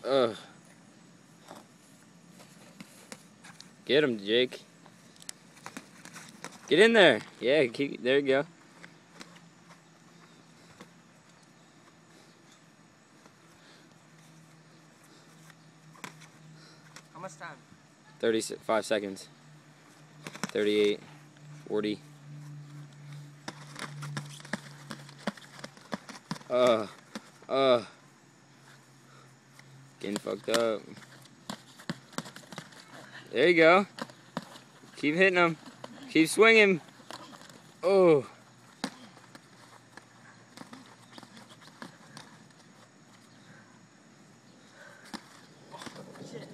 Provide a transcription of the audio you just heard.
Ugh. Get him, Jake. Get in there. Yeah, there you go. How much time? 35 seconds. 38, 40. Getting fucked up. There you go. Keep hitting them. Keep swinging. Oh. Shit.